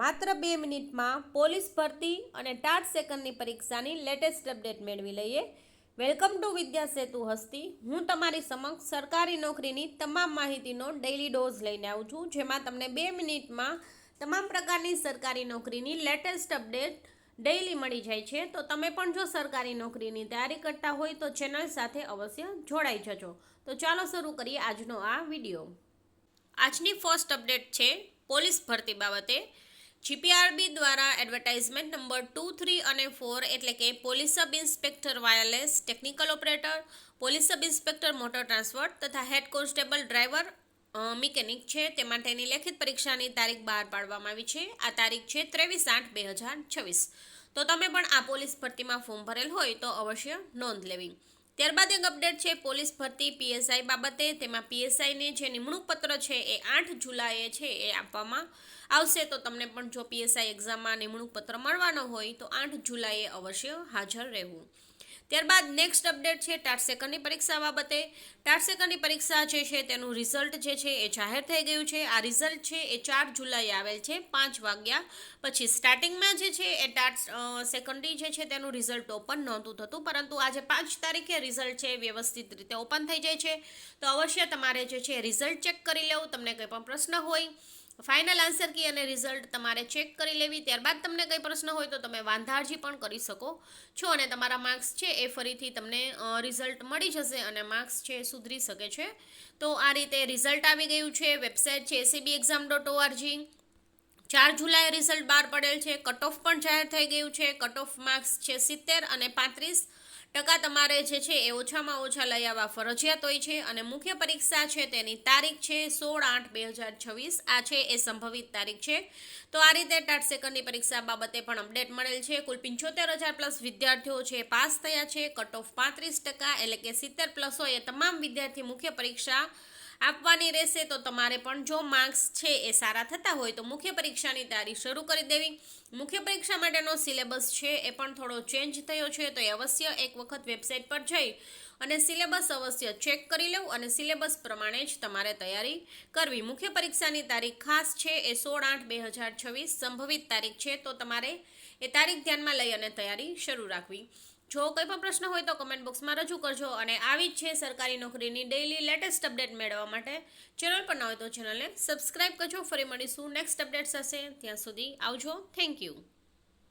માત્ર 2 મિનિટમાં પોલીસ ભરતી અને ટાટ સેકન્ડની પરીક્ષાની લેટેસ્ટ અપડેટ મેળવી લઈએ. વેલકમ ટુ વિદ્યા સેતુ હસ્તી. હું તમારી સમક્ષ સરકારી નોકરીની તમામ માહિતીનો ડેઇલી ડોઝ લઈને આવું છું, જેમાં તમને 2 મિનિટમાં તમામ પ્રકારની સરકારી નોકરીની લેટેસ્ટ અપડેટ ડેઇલી મળી જાય છે. તો તમે પણ જો સરકારી નોકરીની તૈયારી કરતા હોય તો ચેનલ સાથે અવશ્ય જોડાઈ જજો. તો ચાલો શરૂ કરીએ આજનો આ વિડીયો. આજની ફર્સ્ટ અપડેટ છે પોલીસ ભરતી બાબતે. જીપીઆરબી દ્વારા એડવર્ટાઇઝમેન્ટ નંબર 2, 3 અને 4 એટલે કે police sub inspector wireless, technical operator, police sub inspector motor transport તથા હેડ કોન્સ્ટેબલ ડ્રાઈવર મિકેનિક છે તે માટેની લેખિત પરીક્ષાની તારીખ બહાર પાડવામાં આવી છે. આ તારીખ છે 23/8/2026. તો તમે પણ આ પોલીસ ભરતીમાં ફોર્મ ભરેલ હોય તો અવશ્ય નોંધ લેવી. ત્યારબાદ એક અપડેટ છે પોલીસ ભરતી પીએસઆઈ બાબતે. તેમાં પીએસઆઈને જે નિમણૂક પત્ર છે એ 8 જુલાઈએ છે એ આપવામાં આવશે. તો તમને પણ જો પીએસઆઈ એક્ઝામમાં નિમણૂક પત્ર મળવાનો હોય તો 8 જુલાઈએ અવશ્ય હાજર રહેવું. ત્યારબાદ નેક્સ્ટ અપડેટ છે ટાટ સેકન્ડની પરીક્ષા બાબતે. ટાટ સેકન્ડની પરીક્ષા જે છે તેનું રિઝલ્ટ જે છે એ જાહેર થઈ ગયું છે. આ રિઝલ્ટ છે એ 4 જુલાઈએ આવેલ છે 5 વાગ્યા પછી. સ્ટાર્ટિંગમાં જે છે એ ટાટ સેકન્ડની જે છે તેનું રિઝલ્ટ ઓપન નહોતું થતું, પરંતુ આજે 5 તારીખે રિઝલ્ટ છે વ્યવસ્થિત રીતે ઓપન થઈ જાય છે. તો અવશ્ય તમારે જે છે રિઝલ્ટ ચેક કરી લેવું. તમને કંઈ પણ પ્રશ્ન હોય, ફાઇનલ આન્સર કી અને રિઝલ્ટ તમારે ચેક કરી લેવી. ત્યારબાદ તમને કંઈ પ્રશ્ન હોય તો તમે વાંધારજી પણ કરી શકો છો અને તમારા માર્ક્સ છે એ ફરીથી તમને રિઝલ્ટ મળી જશે અને માર્ક્સ છે સુધરી શકે છે. તો આ રીતે રિઝલ્ટ આવી ગયું છે. વેબસાઇટ છે acbexam.org. 4 જુલાઈએ રિઝલ્ટ બહાર પડેલ છે. કટ ઓફ પણ જાહેર થઈ ગયું છે. કટ ઓફ માર્ક્સ છે 70 અને 35% તમારે જે છે એ ઓછામાં ઓછા લઈ આવવા ફરજિયાત હોય છે. અને મુખ્ય પરીક્ષા છે તેની તારીખ છે 16/8/2026. આ છે એ સંભવિત તારીખ છે. તો આ રીતે ટાટ સેકન્ડની પરીક્ષા બાબતે પણ અપડેટ મળેલ છે. કુલ 75,000+ વિદ્યાર્થીઓ છે પાસ થયા છે. કટ ઓફ 35% એટલે કે 70+ હોય એ તમામ વિદ્યાર્થી મુખ્ય પરીક્ષા આપવાની રહેશે. તો તમારે પણ જો માર્ક્સ છે એ સારા થતા હોય તો મુખ્ય પરીક્ષાની તૈયારી શરૂ કરી દેવી. મુખ્ય પરીક્ષા માટેનો સિલેબસ છે એ પણ થોડો ચેન્જ થયો છે. તો એ અવશ્ય એક વખત વેબસાઇટ પર જઈ અને સિલેબસ અવશ્ય ચેક કરી લેવું અને સિલેબસ પ્રમાણે જ તમારે તૈયારી કરવી. મુખ્ય પરીક્ષાની તારીખ ખાસ છે એ 16/8/2026 સંભવિત તારીખ છે. તો તમારે એ તારીખ ધ્યાનમાં લઈ અને તૈયારી શરૂ રાખવી. જો કંઈ પણ પ્રશ્ન હોય તો કમેન્ટ બોક્સમાં રજૂ કરજો. અને આવી જ છે સરકારી નોકરીની ડેઇલી લેટેસ્ટ અપડેટ મેળવવા માટે ચેનલ પર ન હોય તો ચેનલને સબસ્ક્રાઇબ કરજો. ફરી મળીશું નેક્સ્ટ અપડેટ સાથે. ત્યાં સુધી આવજો. Thank you.